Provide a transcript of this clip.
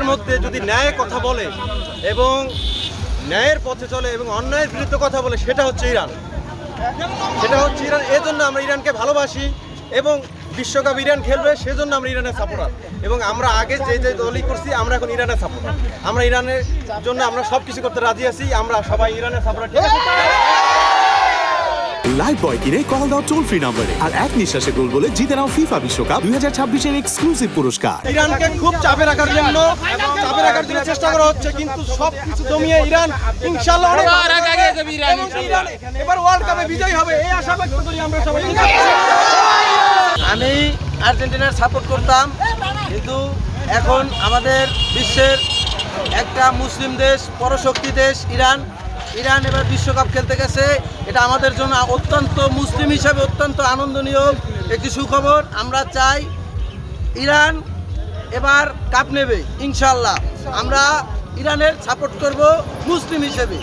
মধ্যে যদি ন্যায় কথা বলে এবং ন্যায়ের পথে চলে এবং অন্যায়ের বিরুদ্ধে কথা বলে সেটা হচ্ছে ইরান। এজন্য আমরা ইরানকে ভালোবাসি এবং বিশ্বকাপ ইরান খেলবে সেজন্য আমরা ইরানের সাপোর্টার। এবং আমরা আগে যে দলই করছি আমরা এখন ইরানের সাপোর্টার। আমরা ইরানের জন্য আমরা সব কিছু করতে রাজি আছি। আমরা সবাই ইরানের সাপোর্টার। ঠিক আছে? লাইভ বয় কিনে কল দাও টোল ফ্রি নম্বরে আর এক নিঃশ্বাসে গোল বলে জিতে নাও ফিফা বিশ্বকাপ 2026 এর এক্সক্লুসিভ পুরস্কার। ইরানকে খুব চাপে রাখার জন্য চেষ্টা করা হচ্ছে, কিন্তু সব কিছু দমিয়ে ইরান ইনশাআল্লাহ এবার ওয়ার্ল্ড কাপে বিজয়ী হবে এই আশা ব্যক্ত করি আমরা সবাই। আমি আর্জেন্টিনার সাপোর্ট করতাম, কিন্তু এখন আমাদের বিশ্বের একটা মুসলিম দেশ, পরশক্তি দেশ ইরান এবার বিশ্বকাপ খেলতে গেছে। এটা আমাদের জন্য অত্যন্ত, মুসলিম হিসাবে অত্যন্ত আনন্দনীয় একটি সুখবর। আমরা চাই ইরান এবার কাপ নেবে ইনশাআল্লাহ। আমরা ইরানের সাপোর্ট করব মুসলিম হিসেবে।